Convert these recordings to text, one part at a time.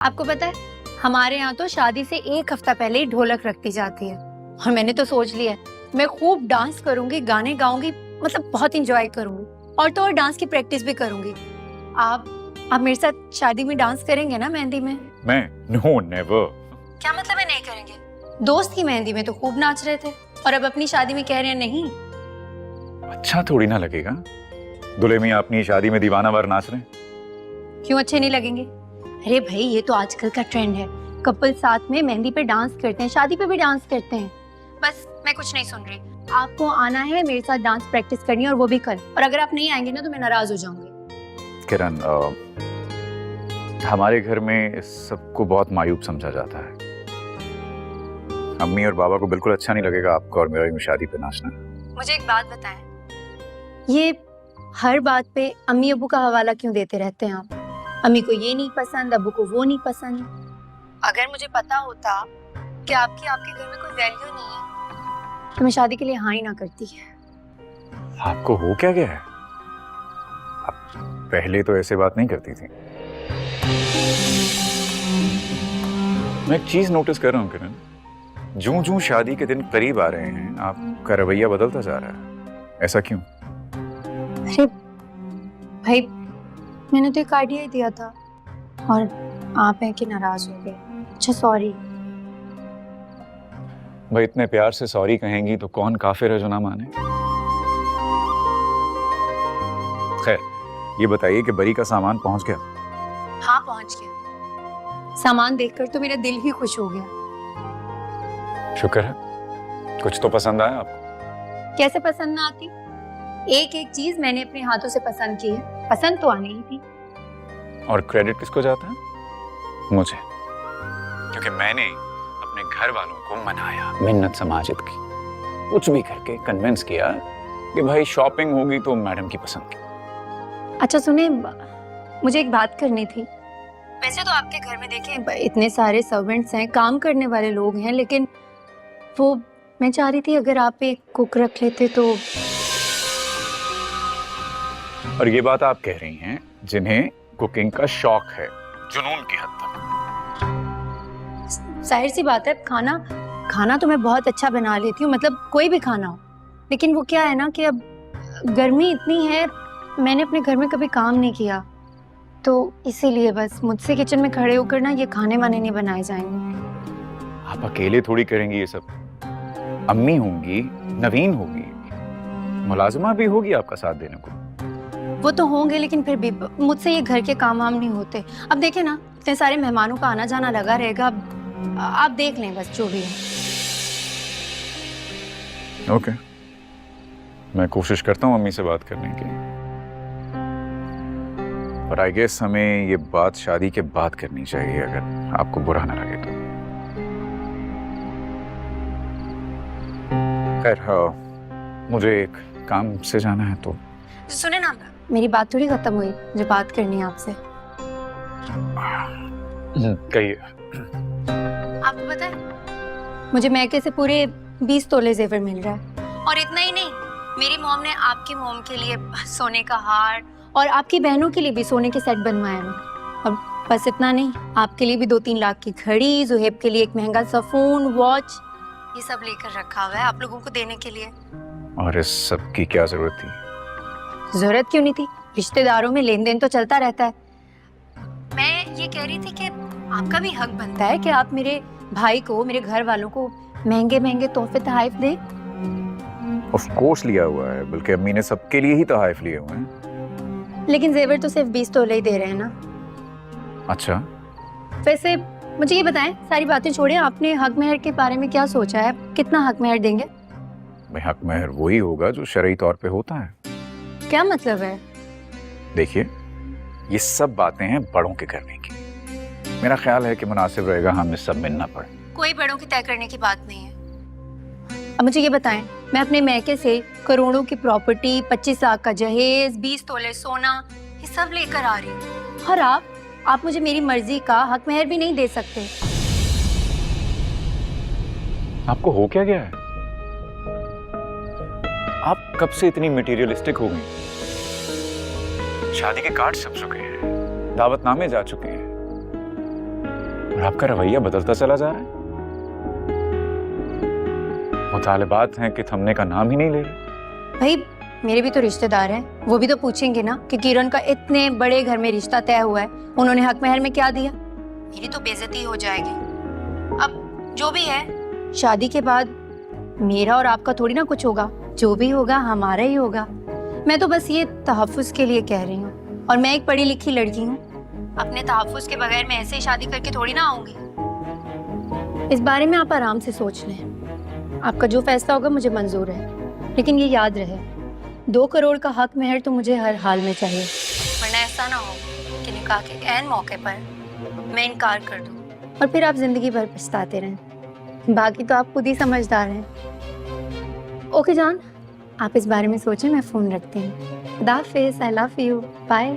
आपको पता है हमारे यहाँ तो शादी से एक हफ्ता पहले ही ढोलक रखती जाती है और मैंने तो सोच लिया है मैं खूब डांस करूंगी, गाने गाऊंगी, मतलब बहुत इंजॉय करूंगी और तो और डांस की प्रैक्टिस भी करूंगी। आप मेरे साथ शादी में डांस करेंगे ना, मेहंदी में? मैं? No, never. क्या मतलब है नहीं करेंगे? दोस्त की मेहंदी में तो खूब नाच रहे थे और अब अपनी शादी में कह रहे हैं नहीं। अच्छा थोड़ी ना लगेगा, दूल्हे मियां अपनी शादी में दीवाना वार नाच रहे हैं। क्यों अच्छे नहीं लगेंगे? अरे भाई ये तो आजकल का ट्रेंड है, कपल साथ में मेहंदी पे डांस करते हैं, शादी पे भी डांस करते हैं। बस मैं कुछ नहीं सुन रही, आपको आना है मेरे साथ डांस प्रैक्टिस करनी है और वो भी कल। और अगर आप नहीं आएंगे ना तो मैं नाराज हो जाऊंगी। किरण, हमारे घर में सबको बहुत मायूब समझा जाता है। अम्मी और बाबा को बिल्कुल अच्छा नहीं लगेगा आपको और मेरी शादी पे नाचना। मुझे एक बात बताएं, ये हर बात पे अम्मी अब्बू का हवाला क्यों देते रहते हैं आप? अम्मी को ये नहीं पसंद, अब्बू को वो नहीं पसंद। अगर मुझे पता होता कि आपके घर में कोई वैल्यू नहीं है तो मैं शादी के लिए हाँ ही ना करती। आपको हो क्या गया है? आप पहले तो ऐसे बात नहीं करती थी। मैं एक चीज नोटिस कर रहा हूँ किरण, जूं जूं शादी के दिन करीब आ रहे हैं आपका रवैया बदलता जा रहा है। ऐसा क्यों? अरे भाई मैंने तो एक आइडिया ही दिया था और आप हैं कि नाराज हो गए। अच्छा सॉरी। भाई इतने प्यार से सॉरी कहेंगी तो कौन काफिर है जो ना माने। खैर ये बताइए कि बरी का सामान पहुंच गया? हाँ पहुंच गया। सामान देखकर तो मेरा दिल ही खुश हो गया। शुक्र है, कुछ तो पसंद आया आपको। कैसे पसंद ना आती? एक एक चीज मैंने अपने हाथों से पसंद की है, पसंद तो आनी ही थी। और क्रेडिट किसको जाता है? मुझे, क्योंकि मैंने अपने घर वालों को मनाया, मिन्नत समाजित की, कुछ भी करके कन्विंस किया कि भाई शॉपिंग होगी तो मैडम की पसंद की। अच्छा सुने, मुझे एक बात करनी थी। वैसे तो आपके घर में देखें इतने सारे सर्वेंट्स हैं, काम करने वाले लोग हैं, लेकिन वो मैं चाह रही थी अगर आप एक कुक रख लेते तो। और ये बात आप कह रही हैं जिन्हें कुकिंग का शौक है, जुनून की हद तक। जाहिर सी बात है, खाना तो मैं बहुत अच्छा बना लेती हूँ, मतलब कोई भी खाना हो। लेकिन वो क्या है ना कि अब गर्मी इतनी है, मैंने अपने घर में कभी काम नहीं किया तो इसीलिए बस मुझसे किचन में खड़े होकर ना ये खाने वाने नहीं बनाए जाएंगे। आप अकेले थोड़ी करेंगी ये सब, अम्मी होंगी, नवीन होगी, मुलाजिमा भी होगी आपका साथ देने को। वो तो होंगे लेकिन फिर भी मुझसे ये घर के काम वाम नहीं होते। अब देखे ना इतने सारे मेहमानों का आना जाना लगा रहेगा, अब आप देख लें बस जो भी है। ओके, मैं कोशिश करता हूँ अम्मी से बात करने की, पर आई गेस हमें ये बात शादी के बाद करनी चाहिए, अगर आपको बुरा ना लगे तो। खैर मुझे एक काम से जाना है तो। सुने ना, मेरी बात थोड़ी खत्म हुई, मुझे बात करनी है आपसे। कहिए। आपको पता है मुझे मैके से पूरे 20 तोले जेवर मिल रहा है और इतना ही नहीं, मेरी मॉम ने आपकी मॉम के लिए सोने का हार और आपकी बहनों के लिए भी सोने के सेट बनवाए हैं। और बस इतना नहीं, आपके लिए भी 2-3 लाख की घड़ी, जुहेब के लिए एक महंगा सा फोन, वॉच, ये सब लेकर रखा हुआ है आप लोगों को देने के लिए। और इस सब की क्या जरूरत थी? जरूरत क्यों नहीं थी, रिश्तेदारों में लेन देन तो चलता रहता है। मैं ये कह रही थी कि आपका भी हक बनता है कि आप मेरे भाई को, मेरे घर वालों को महंगे महंगे तोहफे तोहफ दें। ऑफ कोर्स लिया हुआ है, बल्कि अम्मी ने सबके लिए ही तोहफ लिए हुए हैं। लेकिन जेवर तो सिर्फ 20 तोले ही दे रहे हैं ना। अच्छा, वैसे मुझे ये बताएं, सारी बातें छोड़े, आपने हक मेहर के बारे में क्या सोचा है? कितना हक मेहर देंगे? भाई हक मेहर वही होगा जो शरई तौर पे होता है। क्या मतलब है? देखिए, ये सब बातें हैं बड़ों के करने की। मेरा ख्याल है कि मुनासिब रहेगा हमें सब मिलना पड़े। कोई बड़ों की तय करने की बात नहीं है। अब मुझे ये बताएं, मैं अपने मैके से करोड़ों की प्रॉपर्टी, 25 लाख का जहेज, 20 तोले सोना, ये सब लेकर आ रही हूँ और आप मुझे मेरी मर्जी का हक मेहर भी नहीं दे सकते। आपको हो क्या गया है? आप कब से इतनी मटेरियलिस्टिक हो गई? शादी के कार्ड छप चुके हैं, दावतनामे जा चुके हैं, और आपका रवैया बदलता चला जा रहा है। मुतालिबात हैं कि थमने का नाम ही नहीं ले रहे। भाई मेरे भी तो रिश्तेदार हैं, वो भी तो पूछेंगे ना कि किरण का इतने बड़े घर में रिश्ता तय हुआ है, उन्होंने हक महर में क्या दिया। मेरी तो बेइज्जती हो जाएगी। अब जो भी है, शादी के बाद मेरा और आपका थोड़ी ना कुछ होगा, जो भी होगा हमारा ही होगा। मैं तो बस ये तहफ्फुज़ के लिए कह रही हूँ, और मैं एक पढ़ी लिखी लड़की हूँ, अपने तहफ्फुज़ के बगैर मैं ऐसे ही शादी करके थोड़ी ना आऊंगी। इस बारे में आप आराम से सोच लें, आपका जो फैसला होगा मुझे मंजूर है, लेकिन ये याद रहे 2 करोड़ का हक महर तो मुझे हर हाल में चाहिए, वरना ऐसा ना हो कि निकाह के ऐन मौके पर मैं इनकार कर दूँ और फिर आप जिंदगी भर पछताते रहें। बाकी तो आप खुद ही समझदार हैं। ओके जान, आप इस बारे में सोचें, मैं फ़ोन रखती हूँ। खुदा हाफिज़, आई लव यू, बाय।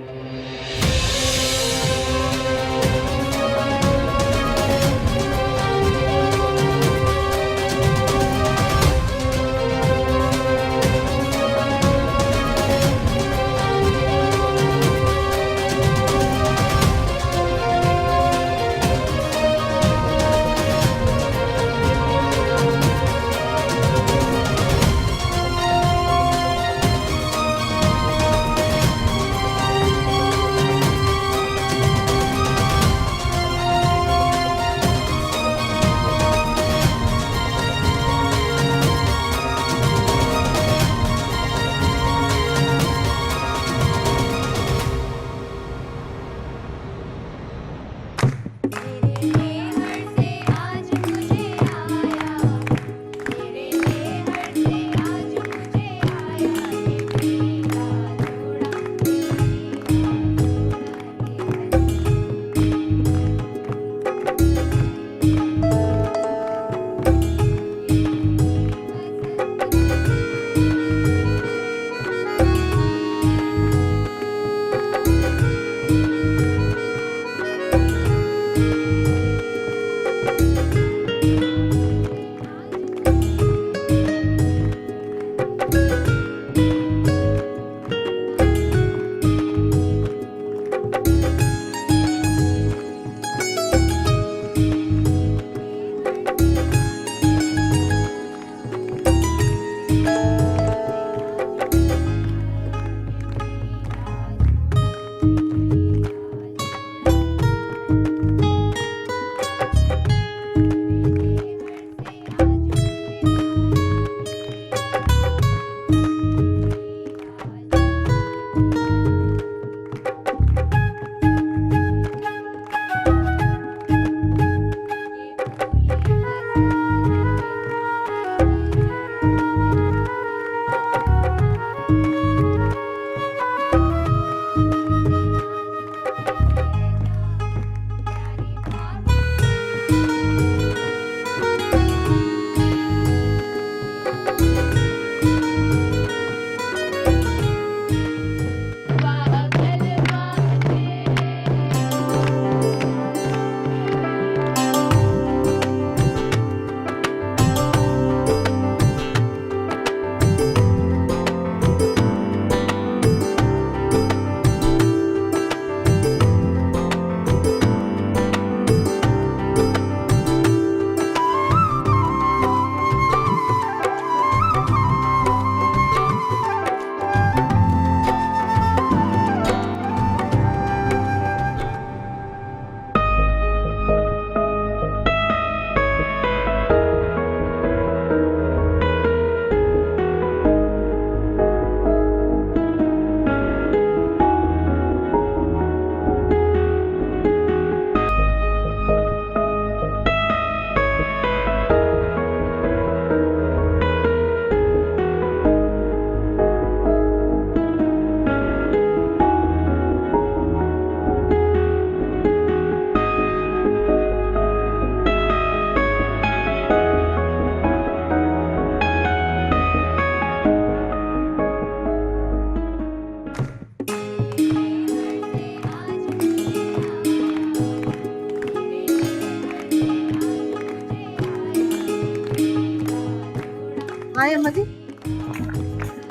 आए अम्मा जी,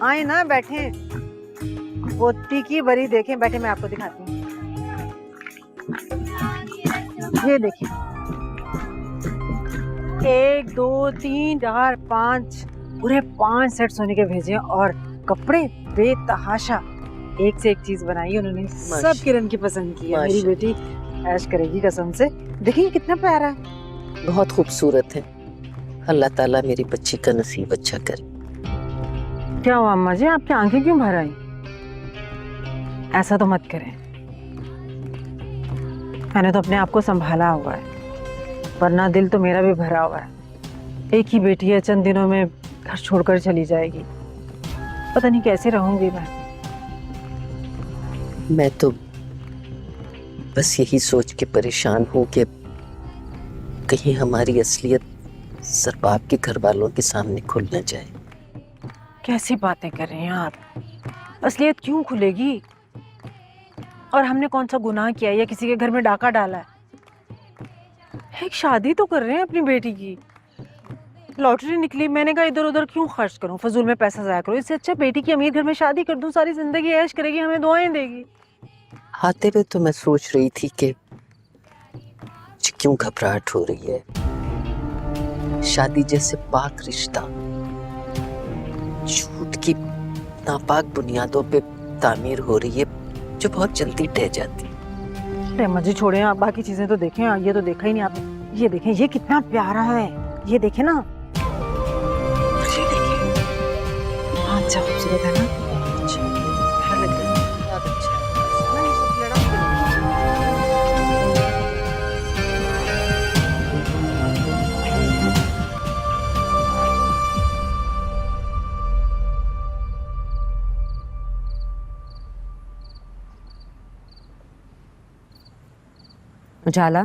आए ना, बैठे। वो टीकी बरी देखें, बैठे, मैं आपको दिखाती हूँ। ये देखिए, 1 2 3 4 5 पूरे 5 सेट सोने के भेजे और कपड़े बेतहाशा, एक से एक चीज बनाई उन्होंने, सब किरण की पसंद की है। मेरी बेटी ऐश करेगी कसम से। देखिए कितना प्यारा है, बहुत खूबसूरत है। अल्लाह ताला मेरी बच्ची का नसीब अच्छा करे। क्या हुआ अम्मा जी, आपकी आंखें क्यों भर आई? ऐसा तो मत करें, मैंने तो अपने आप को संभाला हुआ है, वरना दिल तो मेरा भी भरा हुआ है। एक ही बेटी है, चंद दिनों में घर छोड़कर चली जाएगी, पता नहीं कैसे रहूंगी मैं तो बस यही सोच के परेशान हूँ कि कहीं हमारी असलियत सरबाब के घर वालों के सामने खुल न जाए। कैसी बातें कर रही हैं आप? असलियत क्यों खुलेगी? और हमने कौन सा गुनाह किया या किसी के घर में डाका डाला है? एक शादी तो कर रहे हैं अपनी बेटी की, लॉटरी निकली, मैंने कहा इधर उधर क्यों खर्च करूं, फजूल में पैसा जाया करूं, इससे अच्छा बेटी की अमीर घर में शादी कर दूं, सारी जिंदगी ऐश करेगी, हमें दुआएं देगी। आते हुए तो मैं सोच रही थी कि मुझे क्यों घबराहट हो रही है। शादी जैसे पाक रिश्ता झूठ की नापाक बुनियादों पे तामीर हो रही है, जो बहुत जल्दी ढह जाती है। अरे मजी छोड़े, आप बाकी चीजें तो देखें, ये तो देखा ही नहीं आपने। ये देखें, ये कितना प्यारा है, ये देखें ना, ये देखें, अच्छा खूबसूरत है ना, अच्छा लग रहा है, बहुत अच्छा है ना, ये सब लड़ा उजाला,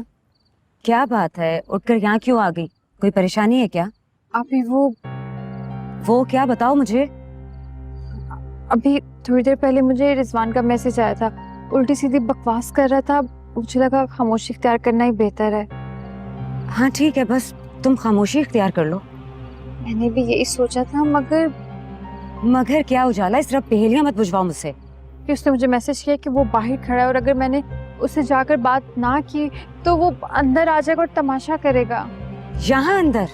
क्या बात है, उठकर यहाँ क्यों आ गई? कोई परेशानी है क्या? अभी वो क्या, बताओ मुझे। अभी थोड़ी देर पहले मुझे रिजवान का मैसेज आया था, उल्टी सीधी बकवास कर रहा था, मुझे लगा खामोशी इख्तियार करना ही बेहतर है। हाँ ठीक है, बस तुम खामोशी इख्तियार कर लो। मैंने भी यही सोचा था, मगर क्या उजाला, इस तरह पहेलियां मत बुझवाओ मुझसे। कि उसने मुझे मैसेज किया कि वो बाहर खड़ा है और अगर मैंने उससे जाकर बात ना की तो वो अंदर आ जाएगा और तमाशा करेगा। यहाँ अंदर?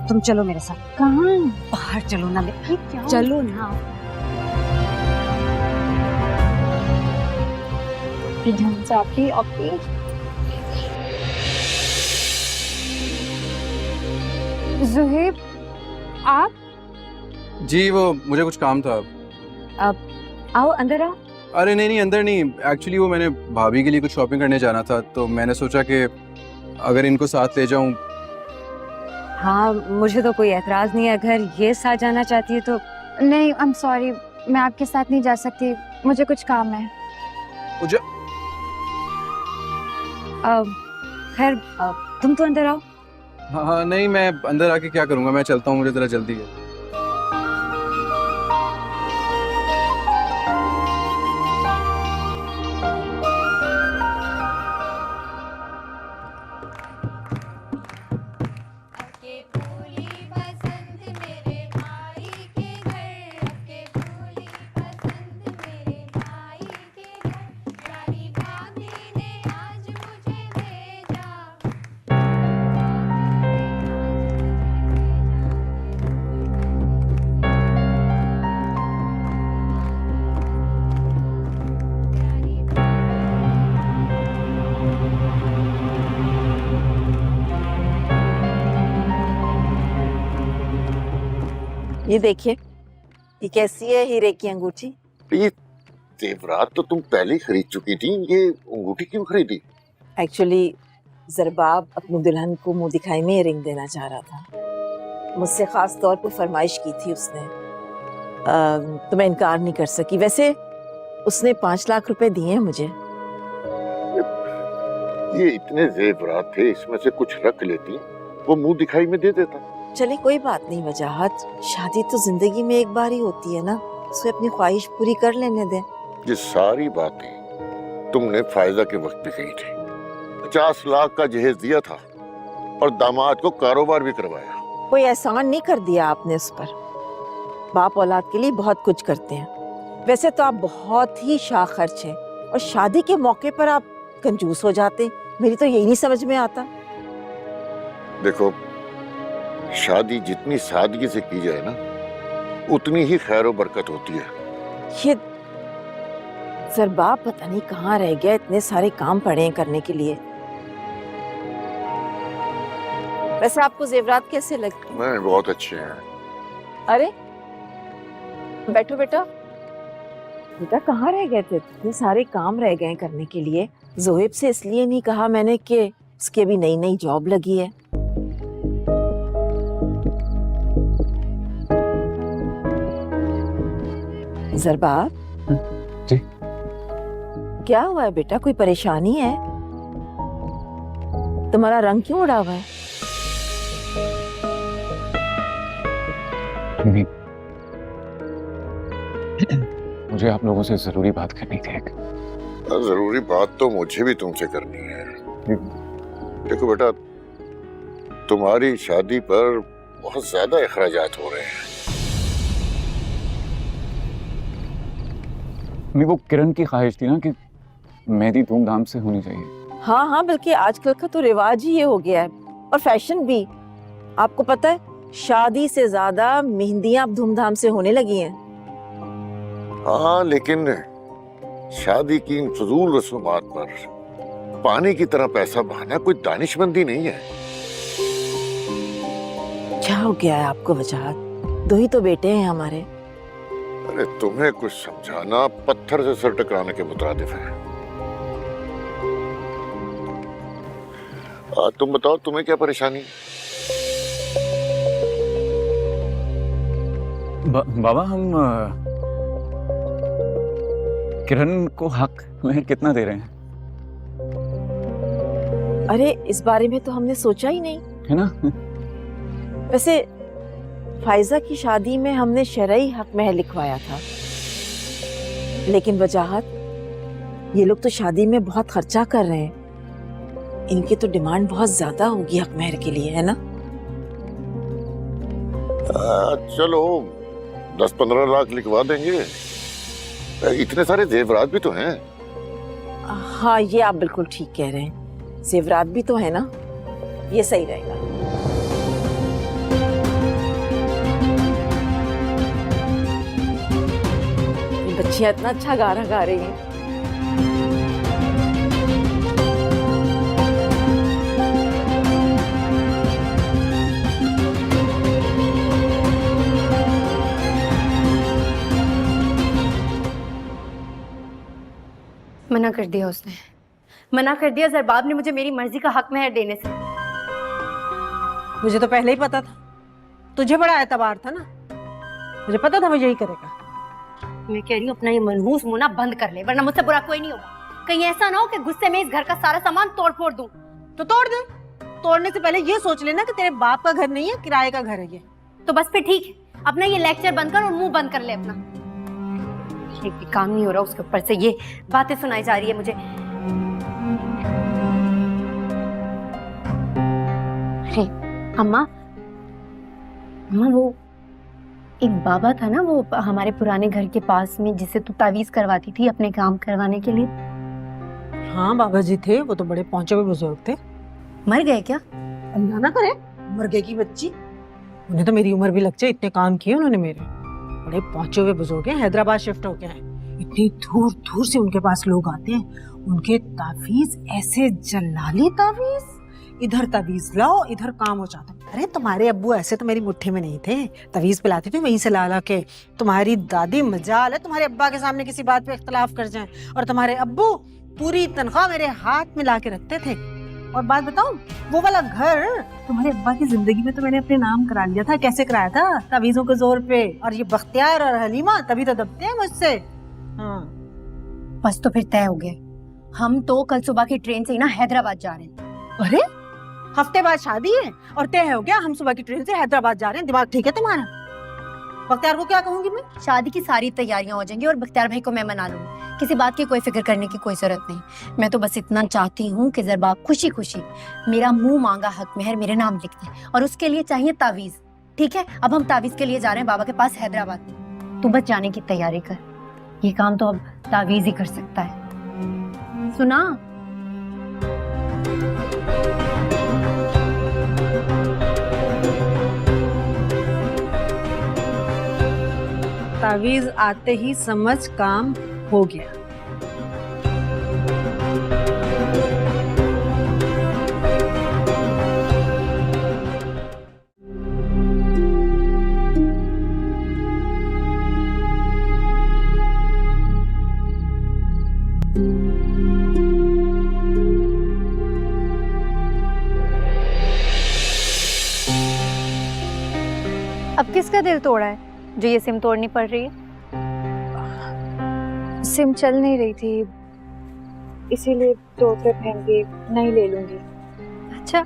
तुम चलो मेरे साथ। कहाँ? बाहर चलो ना, क्या? चलो ना। ज़ुहैब, आप? जी वो मुझे कुछ काम था। अब आओ, अंदर आओ। अरे नहीं अंदर नहीं, एक्चुअली वो मैंने भाभी के लिए कुछ शॉपिंग करने जाना था, तो मैंने सोचा कि अगर इनको साथ ले जाऊं। हाँ मुझे तो कोई एतराज नहीं है, अगर ये साथ जाना चाहती है तो। नहीं, आई एम सॉरी, मैं आपके साथ नहीं जा सकती, मुझे कुछ काम है। खैर तुम तो अंदर आओ। हाँ नहीं, मैं अंदर आके क्या करूँगा, मैं चलता हूँ, मुझे ज़रा जल्दी है। ये देखिए, ये कैसी है हीरे की अंगूठी? ये जेवरात तो तुम पहले ही खरीद चुकी थी, ये अंगूठी क्यों खरीदी? एक्चुअली ज़रबाब अपनी दुल्हन को मुंह दिखाई में रिंग देना चाह रहा था, मुझसे खास तौर पर फरमाइश की थी उसने, तो मैं इनकार नहीं कर सकी। वैसे उसने 5 लाख रुपए दिए हैं मुझे। ये इतने जेवरात थे, इसमें से कुछ रख लेती, वो मुंह दिखाई में दे देता। चलिए कोई बात नहीं वजाहत, शादी तो जिंदगी में एक बार ही होती है ना, उसे अपनी ख्वाहिश पूरी कर लेने दें। ये सारी बातें तुमने फायदा के वक्त पे कही थी। 50 लाख का जहेज दिया था और दामाद को कारोबार भी करवाया। कोई एहसान नहीं कर दिया आपने उस पर, बाप औलाद के लिए बहुत कुछ करते हैं। वैसे तो आप बहुत ही शाह खर्च हैं और शादी के मौके पर आप कंजूस हो जाते, मेरी तो यही नहीं समझ में आता। देखो, शादी जितनी सादगी से की जाए ना, उतनी ही खैर और बरकत होती है। ये ज़रबाब पता नहीं कहाँ रह गया, इतने सारे काम पड़े हैं करने के लिए। वैसे आपको जेवरात कैसे लगते हैं? मैं बहुत अच्छे हैं। अरे बैठो बेटा। बेटा कहाँ रह गए थे? इतने सारे काम रह गए करने के लिए। जोहेब से इसलिए नहीं कहा मैंने कि उसकी अभी नई नई जॉब लगी है। ज़रबाब जी? क्या हुआ है बेटा? कोई परेशानी है? तुम्हारा रंग क्यों उड़ा हुआ है? नहीं, मुझे आप लोगों से जरूरी बात करनी थी एक। जरूरी बात तो मुझे भी तुमसे करनी है। देखो बेटा, तुम्हारी शादी पर बहुत ज्यादा अखराजात हो रहे हैं। नहीं, वो किरण की ख्वाहिश थी ना कि मेहंदी धूमधाम से होनी चाहिए। हाँ हाँ, बल्कि आजकल का तो रिवाज ही ये हो गया है, और फैशन भी। आपको पता है, शादी से ज्यादा मेहंदियां अब धूमधाम से होने लगी हैं। हाँ, लेकिन शादी की इन फजूल रस्मात पर पानी की तरह पैसा बहाना कोई दानिशमंदी नहीं है। क्या हो गया है आपको वजाहत? दो ही तो बेटे हैं हमारे। अरे तुम्हें कुछ समझाना पत्थर से सर टकराने के मुताबिक है। तुम बताओ, तुम्हें क्या परेशानी? बाबा, हम किरण को हक में कितना दे रहे हैं? अरे इस बारे में तो हमने सोचा ही नहीं, है ना? वैसे फाइजा की शादी में हमने शरई हक महर लिखवाया था, लेकिन वजाहत, ये लोग तो शादी में बहुत खर्चा कर रहे हैं। इनकी तो डिमांड बहुत ज्यादा होगी हक महर के लिए, है ना? चलो 10-15 लाख लिखवा देंगे। इतने सारे जेवरात भी तो हैं। हाँ, ये आप बिल्कुल ठीक कह रहे हैं, जेवरात भी तो है ना, ये सही रहेगा। ये बच्चियां इतना अच्छा गाना गा रही हैं। मना कर दिया उसने, मना कर दिया ज़रबाब ने मुझे मेरी मर्जी का हक महर देने से। मुझे तो पहले ही पता था, तुझे बड़ा एतबार था ना, मुझे पता था वो यही करेगा। मैं कह रही हूँ अपना ये मनहूस मुंह ना बंद कर ले, वरना मुझसे बुरा कोई नहीं होगा। कहीं ऐसा ना हो कि गुस्से में इस घर का सारा सामान तोड़ फोड़ दूं। तो तोड़ दे। तोड़ने से पहले ये सोच लेना कि तेरे बाप का घर नहीं है, किराए का घर है ये। तो बस फिर ठीक है, अपना ये लेक्चर बंद कर और मुंह बंद कर ले अपना। एक भी काम नहीं हो रहा, उसके ऊपर से ये बातें सुनाई जा रही है मुझे। अरे अम्मा, अम्मा वो एक बाबा था ना, वो हमारे पुराने घर के पास में, जिससे तू तावीज करवाती थी अपने काम करवाने के लिए। हाँ बाबा जी थे, वो तो बड़े पहुंचे हुए बुजुर्ग थे। मर गए क्या? अल्लाह ना करे मर गए की बच्ची। उन्हें तो मेरी उम्र भी लग जाए, इतने काम किए उन्होंने मेरे। बड़े पहुंचे हुए बुजुर्ग हैं, हैदराबाद शिफ्ट हो गए हैं। इतनी दूर दूर से उनके पास लोग आते हैं। उनके तावीज ऐसे जलाली तावीज, इधर तावीज लाओ, इधर काम हो जाता। अरे तुम्हारे अब्बू ऐसे तो मेरी मुट्ठी में नहीं थे, तावीज पिलाते थे वहीं से ला ला के। तुम्हारी दादी मजाल है तुम्हारे अब्बा के सामने किसी बात पे इख्तलाफ कर जाएं, और तुम्हारे अब्बू पूरी तनख्वाह मेरे हाथ में ला के रखते थे। और बात बताऊं, वो वाला घर तुम्हारे अब्बा की जिंदगी में तो मैंने अपने नाम करा लिया था। कैसे कराया था? तावीजों के जोर पे। और ये बख्तियार और हलीमा तभी तो दबते हैं मुझसे। हाँ बस तो फिर तय हो गया, हम तो कल सुबह की ट्रेन से ही ना हैदराबाद जा रहे हैं। अरे हफ्ते बाद शादी है और तय हो गया हम सुबह की ट्रेन से हैदराबाद जा रहे हैं। दिमाग ठीक है तुम्हारा? बख्तियार को क्या कहूंगी मैं? शादी की सारी तैयारियां हो जाएंगी और बख्तियार भाई को मैं मना लूंगी। किसी बात की कोई फिक्र करने की कोई जरूरत नहीं। मैं तो बस इतना चाहती हूँ कि ज़रबाब खुशी खुशी मेरा मुंह मांगा हक महर मेरे नाम लिख दे, और उसके लिए चाहिए तावीज। ठीक है, अब हम तावीज के लिए जा रहे हैं बाबा के पास हैदराबाद। तू बस जाने की तैयारी कर, ये काम तो अब तावीज ही कर सकता है। सुना? तावीज आते ही समझ काम हो गया। अब किसका दिल तोड़ा है जो ये सिम तोड़नी पड़ रही है? सिम चल नहीं रही थी, इसीलिए तोड़ते फेंक नहीं ले लूंगी। अच्छा,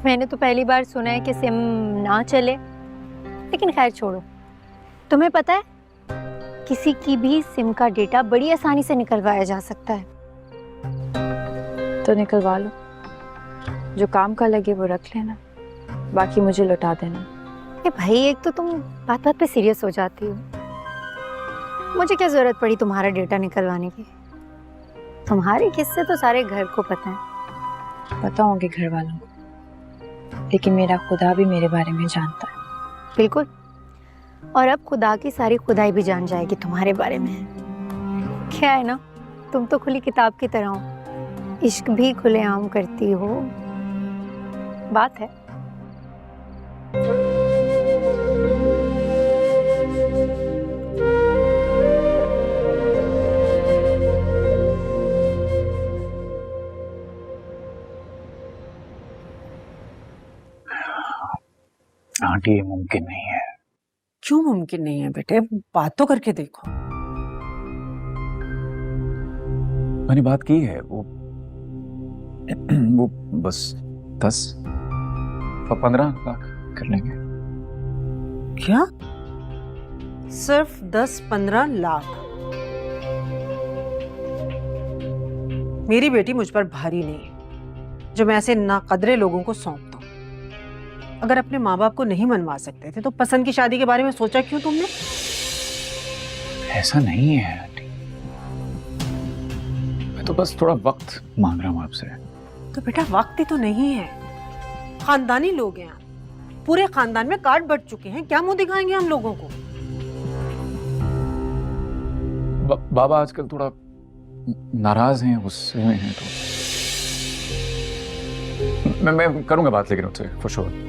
मैंने तो पहली बार सुना है कि सिम ना चले, लेकिन खैर छोड़ो। तुम्हें पता है किसी की भी सिम का डेटा बड़ी आसानी से निकलवाया जा सकता है। तो निकलवा लो, जो काम का लगे वो रख लेना, बाकी मुझे लौटा देना। ये भाई, एक तो तुम बात बात पे सीरियस हो जाती हो। मुझे क्या जरूरत पड़ी तुम्हारा डेटा निकलवाने की? तुम्हारे किस्से तो सारे घर को पता है। पता होंगे घर वालों को, लेकिन मेरा खुदा भी मेरे बारे में जानता है। बिल्कुल, और अब खुदा की सारी खुदाई भी जान जाएगी तुम्हारे बारे में। क्या है ना, तुम तो खुली किताब की तरह हो, इश्क भी खुलेआम करती हो। बात है। आंटी, ये मुमकिन नहीं है। क्यों मुमकिन नहीं है बेटे? बात तो करके देखो। मैंने बात की है, वो बस 10-15 लाख कर लेंगे। क्या? सिर्फ 10-15 लाख? मेरी बेटी मुझ पर भारी नहीं है जो मैं ऐसे नाकदरे लोगों को सौंप दूं। अगर अपने माँ बाप को नहीं मनवा सकते थे तो पसंद की शादी के बारे में सोचा क्यों तुमने? ऐसा नहीं है आंटी, मैं तो बस थोड़ा वक्त मांग रहा हूँ आपसे। तो बेटा वक्त ही तो नहीं है, खानदानी लोग हैं आप, पूरे खानदान में कार्ड बट चुके हैं, क्या मुंह दिखाएंगे हम लोगों को? बाबा आजकल थोड़ा नाराज हैं, गुस्से में हैं, तो मैं करूंगा बात, लेकिन उससे फॉर श्योर।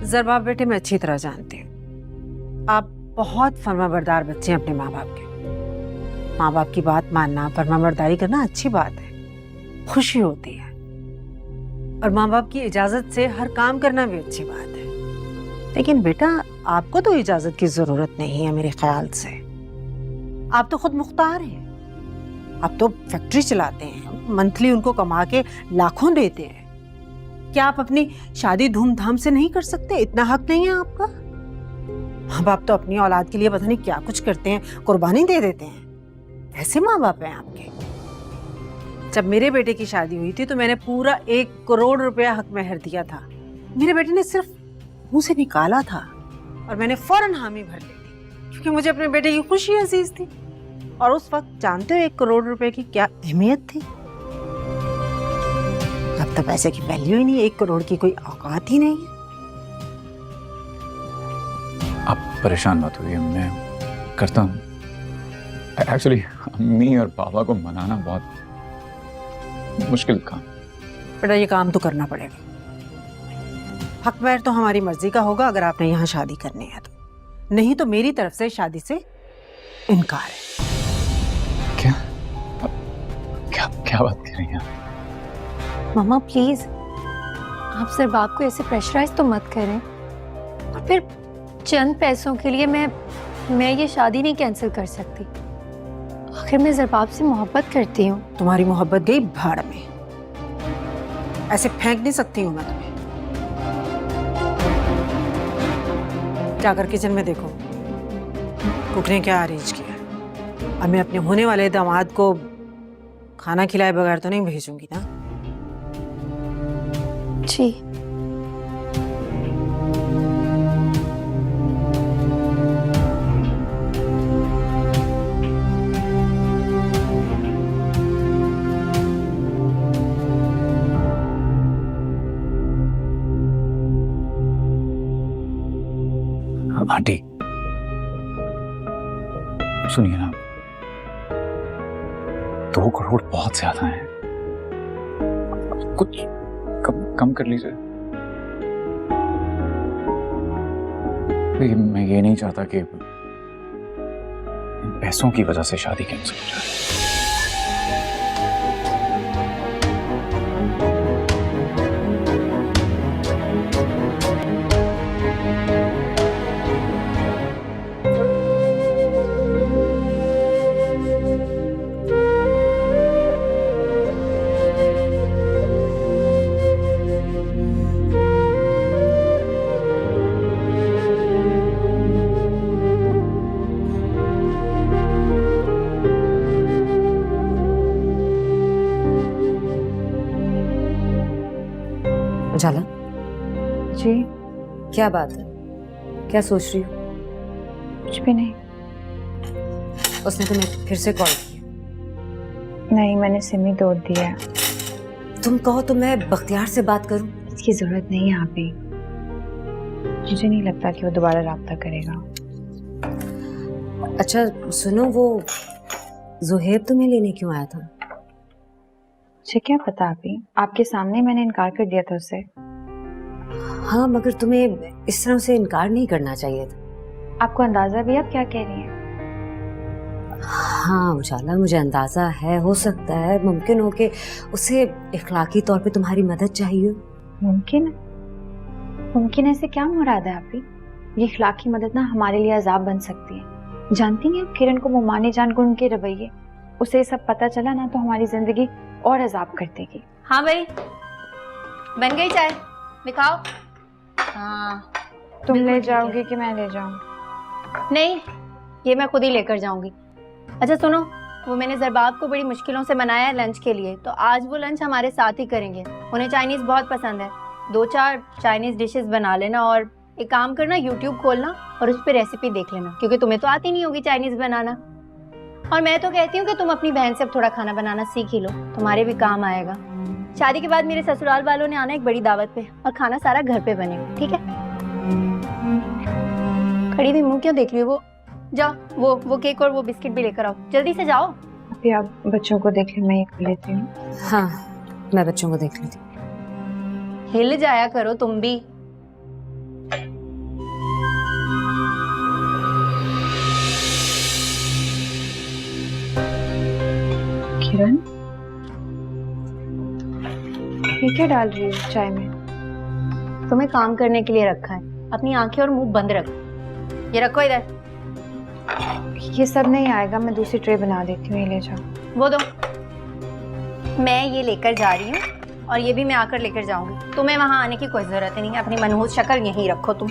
जरबाब बेटे, मैं अच्छी तरह जानती हूँ आप बहुत फर्माबरदार बच्चे हैं अपने माँ बाप के। माँ बाप की बात मानना, फर्माबरदारी करना अच्छी बात है, खुशी होती है, और माँ बाप की इजाजत से हर काम करना भी अच्छी बात है। लेकिन बेटा, आपको तो इजाजत की जरूरत नहीं है मेरे ख्याल से। आप तो खुद मुख्तार हैं, आप तो फैक्ट्री चलाते हैं, मंथली उनको कमा के लाखों देते हैं। क्या आप अपनी शादी धूमधाम से नहीं कर सकते? इतना हक नहीं है आपका? माँ बाप तो अपनी औलाद के लिए पता नहीं क्या कुछ करते हैं, कुर्बानी दे देते हैं। ऐसे माँ बाप हैं आपके। जब मेरे बेटे की शादी हुई थी तो मैंने पूरा 1 करोड़ रुपया हक महर दिया था। मेरे बेटे ने सिर्फ मुंह से निकाला था और मैंने फौरन हामी भर ली थी, क्योंकि मुझे अपने बेटे की खुशी अजीज थी। और उस वक्त जानते हो 1 करोड़ रुपए की क्या अहमियत थी? अब तो पैसे की वैल्यू ही नहीं है, 1 करोड़ की कोई औकात ही नहीं है। आप परेशान मत होइए, मैं करता हूँ। एक्चुअली अम्मी और पापा को मनाना बहुत मुश्किल काम। बेटा, ये काम तो करना पड़ेगा। हक महर तो हमारी मर्जी का होगा अगर आपने यहाँ शादी करनी है तो, नहीं तो मेरी तरफ से शादी से इनकार है। क्या क्या क्या बात कर रही हैं आप? मामा प्लीज, आप सिर्फ बाप को ऐसे प्रेशराइज तो मत करें। और फिर चंद पैसों के लिए मैं ये शादी नहीं कैंसिल कर सकती। आखिर मैं जरबाब से मोहब्बत करती हूँ। तुम्हारी मोहब्बत गई भाड़ में, ऐसे फेंक नहीं सकती हूँ मैं तुम्हें। जाकर किचन में देखो कुक ने क्या अरेंज किया। अब मैं अपने होने वाले दामाद को खाना खिलाए बगैर तो नहीं भेजूंगी ना। जी। आंटी, सुनिए ना, 2 करोड़ बहुत ज्यादा है, कुछ कम कर लीजिए। देखिए, मैं ये नहीं चाहता कि इन पैसों की वजह से शादी कैंसिल हो जाए। उजाला, जी क्या बात है? क्या सोच रही हो? कुछ भी नहीं। उसने तुम्हें फिर से कॉल किया? नहीं, मैंने सिम ही तोड़ दिया है। तुम कहो तो मैं बख्तियार से बात करूं? इसकी जरूरत नहीं है आप ही। मुझे नहीं लगता कि वो दोबारा राब्ता करेगा। अच्छा सुनो, वो जुहेब तुम्हें लेने क्यों आया था? मुझे क्या पता अभी, आपके सामने मैंने इनकार कर दिया था उससे। हाँ, मगर तुम्हें इस तरह से इनकार नहीं करना चाहिए था। आपको अंदाजा भी आप क्या कह रही हैं? हाँ उजाला, मुझे अंदाजा है, हो सकता है, मुमकिन हो कि उसे इखलाकी तौर पे तुम्हारी मदद चाहिए। मुमकिन है? मुमकिन है से क्या मुराद है आपकी? ये इखलाकी मदद ना हमारे लिए अजाब बन सकती है। जानती हैं आप किरण को मुमानी जान को उनके रवैये, उसे ये सब पता चला ना तो हमारी जिंदगी और अजाब कर देगी। हाँ भाई, बन गई चाय, दिखाओ। हाँ, तुम बिल्कुल ले ठीक है। जाओगी कि मैं ले जाऊं? नहीं, ये मैं खुद ही लेकर जाऊंगी। अच्छा सुनो, वो मैंने ज़रबाब को बड़ी मुश्किलों से मनाया है लंच के लिए, तो आज वो लंच हमारे साथ ही करेंगे। उन्हें चाइनीज़ बहुत पसंद है। 2-4 चाइनीज़ डिशेस बना लेना और एक काम करना, यूट्यूब खोलना और उस पर रेसिपी देख लेना, क्योंकि तुम्हें तो आती नहीं होगी चाइनीज़ बनाना। और मैं तो कहती हूँ कि तुम अपनी बहन से अब थोड़ा खाना बनाना सीख ही लो, तुम्हारे भी काम आएगा। शादी के बाद मेरे ससुराल वालों ने आना एक बड़ी दावत पे, और खाना सारा घर पे बनेगा, ठीक है? खड़ी हुई मुंह क्यों देख रही हो? वो जाओ, वो केक और वो बिस्किट भी लेकर आओ, जल्दी से जाओ। अभी आप बच्चों को देख ले, मैं ये कर लेती हूँ। हाँ, मैं बच्चों को देख लेती हूँ। हिल जाया करो तुम भी। किरण, ये क्या डाल रही हो चाय में? तुम्हें काम करने के लिए रखा है, अपनी आंखें और मुंह बंद रखो। ये रखो इधर। ये सब नहीं आएगा, मैं दूसरी ट्रे बना देती हूँ, ये ले जाओ। वो दो, मैं ये लेकर जा रही हूँ और ये भी मैं आकर लेकर जाऊंगी। तुम्हें वहां आने की कोई जरूरत नहीं है, अपनी मनहूस शक्ल यहीं रखो तुम।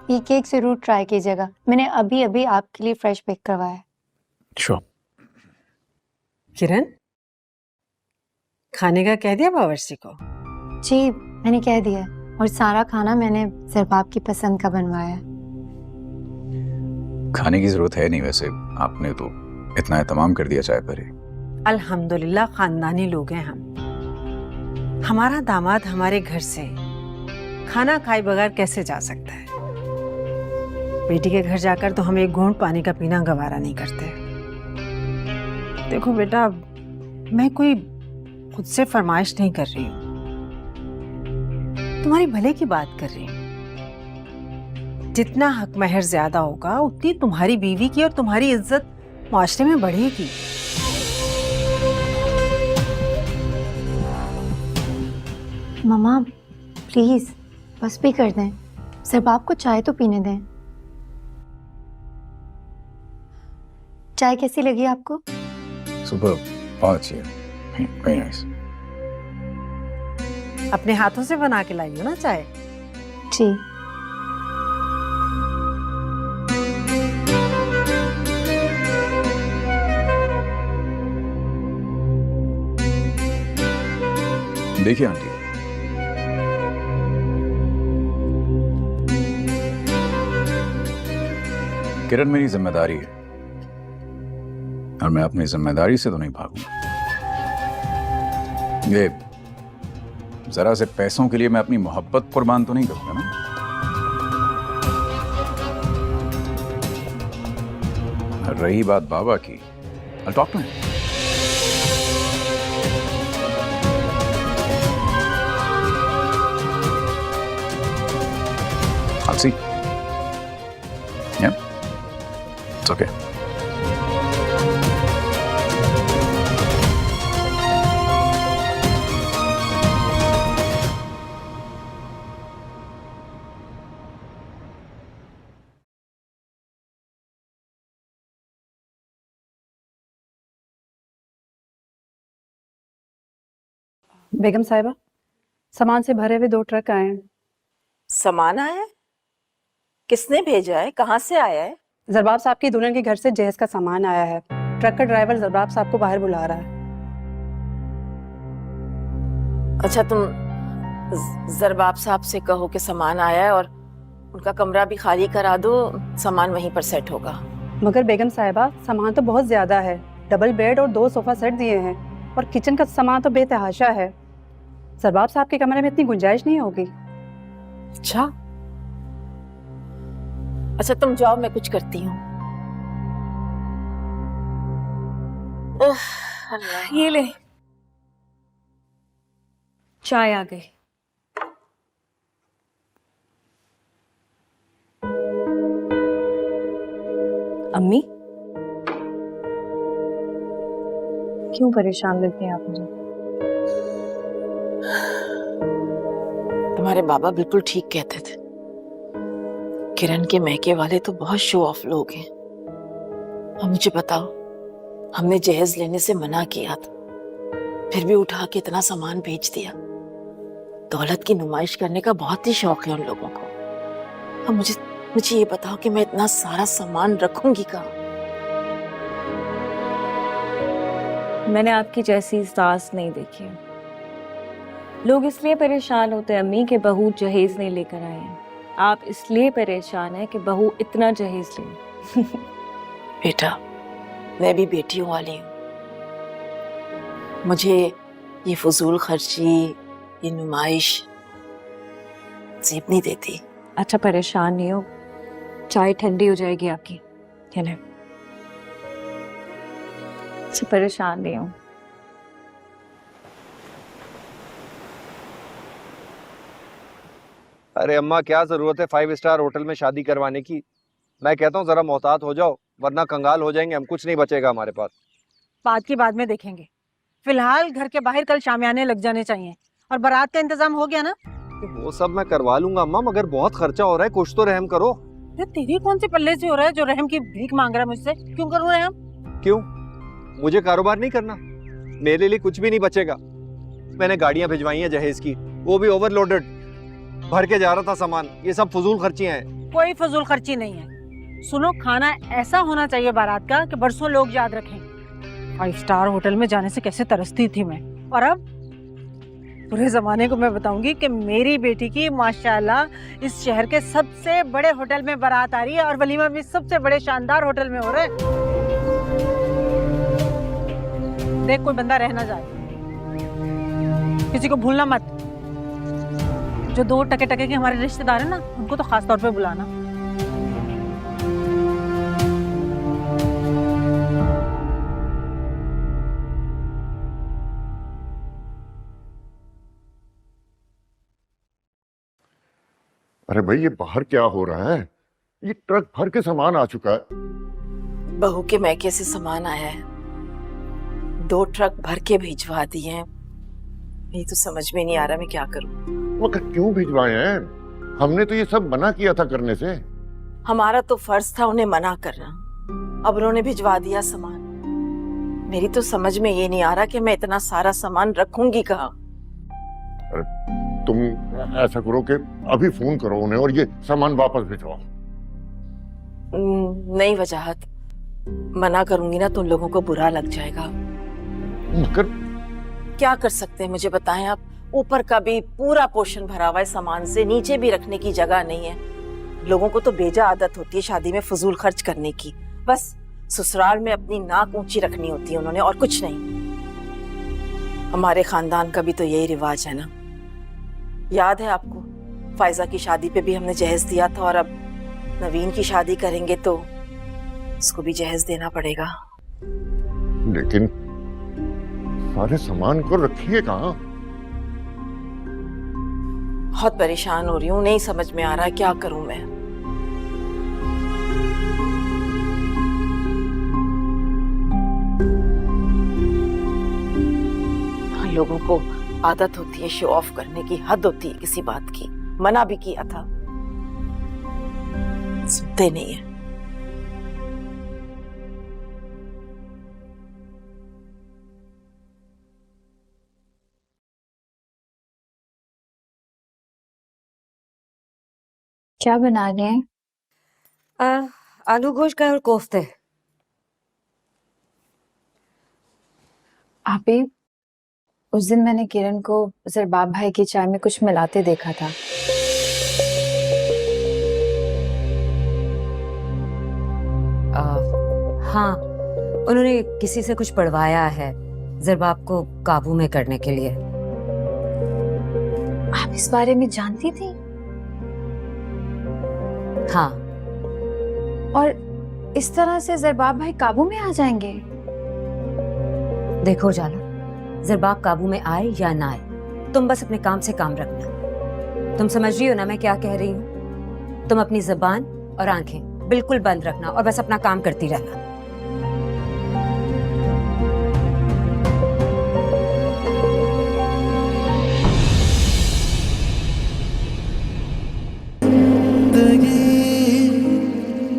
ये केक जरूर ट्राई कीजिएगा, मैंने अभी अभी आपके लिए फ्रेश बेक करवाया है। श्योर। किरण, खाने का कह दिया बावर्ची को? जी मैंने कह दिया है, और सारा खाना मैंने ज़रबाब की पसंद का बनवाया है। खाने की जरूरत है नहीं, वैसे आपने तो इतना एहतमाम कर दिया चाय पर ही। अल्हम्दुलिल्लाह खानदानी लोग हैं हम। हमारा दामाद हमारे घर से खाना खाए बगैर कैसे जा सकता है? बेटी के घर जाकर तो हम एक घूंट पानी का पीना गवारा नहीं करते। देखो बेटा, मैं कोई खुद से फरमाइश नहीं कर रही हूँ, तुम्हारी भले की बात कर रही हूँ। जितना हक महर ज्यादा होगा उतनी तुम्हारी बीवी की और तुम्हारी इज्जत माशरे में बढ़ेगी। मम्मा प्लीज बस भी कर दें, ज़रबाब को चाय तो पीने दें। चाय कैसी लगी आपको? सुपर, बहुत अच्छी है, वेरी नाइस। अपने हाथों से बना के लाई हो ना चाय? जी। देखिए आंटी, किरण मेरी जिम्मेदारी है और मैं अपनी जिम्मेदारी से तो नहीं भागूंगा। ये जरा से पैसों के लिए मैं अपनी मोहब्बत कुर्बान तो नहीं करूंगा ना। रही बात बाबा की, I'll talk to him. I'll see. Yeah, it's okay. बेगम साहिबा, सामान से भरे हुए 2 ट्रक आए हैं। सामान आया है? किसने भेजा है? कहाँ से आया है? जरबाब साहब की दुल्हन के घर से जहेज का सामान आया है। ट्रक का ड्राइवर जरबाब साहब को बाहर बुला रहा है। अच्छा, तुम जरबाब साहब से कहो कि सामान आया है और उनका कमरा भी खाली करा दो, सामान वहीं पर सेट होगा। मगर बेगम साहिबा, सामान तो बहुत ज्यादा है। डबल बेड और 2 सोफा सेट दिए हैं और किचन का सामान तो बेतहाशा है। जरबाब साहब के कमरे में इतनी गुंजाइश नहीं होगी। अच्छा तुम जाओ, मैं कुछ करती हूँ। ये ले, चाय आ गई। अम्मी, क्यों परेशान लगते हैं आप मुझे? तुम्हारे बाबा बिल्कुल ठीक कहते थे। किरण के मैके वाले तो बहुत शो ऑफ लोग हैं। अब मुझे बताओ, हमने जहेज लेने से मना किया था, फिर भी उठा के इतना सामान बेच दिया। दौलत की नुमाइश करने का बहुत ही शौक है उन लोगों को। अब मुझे ये बताओ कि मैं इतना सारा सामान रखूंगी कहाँ? मैंने आपकी जैसी सास नहीं देखी है। लोग इसलिए परेशान होते हैं अम्मी कि बहू जहेज नहीं लेकर आए हैं। आप इसलिए परेशान हैं कि बहू इतना जहेज ले। बेटा, मैं भी बेटियों वाली हूँ। मुझे ये फजूल खर्ची, ये नुमाइश जेब नहीं देती। अच्छा परेशान नहीं हो, चाय ठंडी हो जाएगी आपकी। ये ले। अच्छा परेशान नहीं हो। अरे अम्मा, क्या जरूरत है 5 स्टार होटल में शादी करवाने की? मैं कहता हूँ जरा मोहतात हो जाओ, वरना कंगाल हो जाएंगे हम, कुछ नहीं बचेगा हमारे पास। बात की बाद में देखेंगे। फिलहाल घर के बाहर कल शामियाने लग जाने चाहिए। और बारात का इंतजाम हो गया ना? तो वो सब मैं करवा लूंगा अम्मा, मगर बहुत खर्चा हो रहा है, कुछ तो रहम करो। तेरी कौन से पल्ले से हो रहा है जो रहम की भीख मांग रहा है मुझसे? क्यों करूँ रहम? क्यों? मुझे कारोबार नहीं करना? मेरे लिए कुछ भी नहीं बचेगा। मैंने गाड़ियां भिजवाई हैं जहेज की, वो भी ओवरलोडेड, भर के जा रहा था सामान। ये सब फजूल खर्चियां हैं। कोई फजूल खर्ची नहीं है। सुनो, खाना ऐसा होना चाहिए बारात का कि बरसों लोग याद रखें। 5 स्टार होटल में जाने से कैसे तरसती थी मैं, और अब पूरे जमाने को मैं बताऊंगी कि मेरी बेटी की माशाल्लाह इस शहर के सबसे बड़े होटल में बारात आ रही है और वलीमा भी सबसे बड़े शानदार होटल में हो रहा है। देख, कोई बंदा रह ना जाए, किसी को भूलना मत। जो 2 टके टके के हमारे रिश्तेदार हैं ना, उनको तो खास तौर पे बुलाना। अरे भाई, ये बाहर क्या हो रहा है? ये ट्रक भर के सामान आ चुका है। बहू के मैके से सामान आया है, 2 ट्रक भर के भिजवा दिए हैं। ये तो समझ में नहीं आ रहा मैं क्या करूं। मगर क्यों भिजवाए हैं? हमने तो ये सब मना किया था करने से। हमारा तो फर्ज था उन्हें मना करना, अब उन्होंने भिजवा दिया सामान। मेरी तो समझ में ये नहीं आ रहा कि मैं इतना सारा सामान रखूंगी कहाँ। तुम ऐसा करो कि अभी फोन करो उन्हें और ये सामान वापस भिजवाओ। नहीं वजाहत, मना करूंगी ना तो उन लोगों को बुरा लग जाएगा। मगर क्या कर सकते हैं मुझे बताएं आप? ऊपर का भी पूरा पोर्शन भरा हुआ है सामान से, नीचे भी रखने की जगह नहीं है। लोगों को तो बेजा आदत होती है शादी में फजूल खर्च करने की। बस ससुराल में अपनी नाक ऊंची रखनी होती है उन्होंने, और कुछ नहीं। हमारे खानदान का भी तो यही रिवाज है ना याद है आपको, फायजा की शादी पे भी हमने जहेज दिया था, और अब नवीन की शादी करेंगे तो उसको भी जहेज देना पड़ेगा। लेकिन सारे सामान को रखिए कहाँ? बहुत परेशान हो रही हूँ, नहीं समझ में आ रहा है क्या करूं मैं। हाँ, लोगों को आदत होती है शो ऑफ करने की, हद होती है किसी बात की। मना भी किया था, सुनते नहीं है। क्या बना रहे हैं? आलू गोश्त का और कोफ्ते। आपी, उस दिन मैंने किरण को जरबाब भाई की चाय में कुछ मिलाते देखा था। हाँ, उन्होंने किसी से कुछ पढ़वाया है जरबाब को काबू में करने के लिए। आप इस बारे में जानती थी? हाँ। और इस तरह से जरबाब भाई काबू में आ जाएंगे? देखो जाला, जरबाब काबू में आए या ना आए, तुम बस अपने काम से काम रखना। तुम समझ रही हो ना मैं क्या कह रही हूँ? तुम अपनी जुबान और आंखें बिल्कुल बंद रखना और बस अपना काम करती रहना।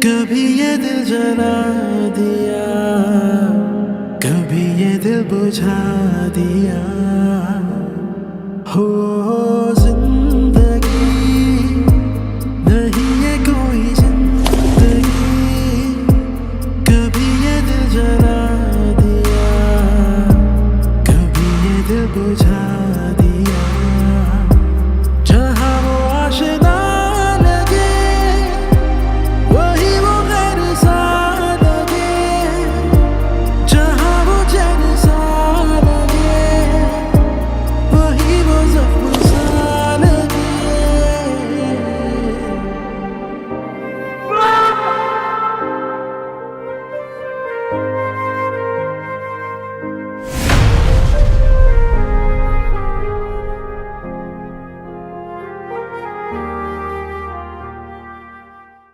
कभी ये दिल जला दिया, कभी ये दिल बुझा दिया, हो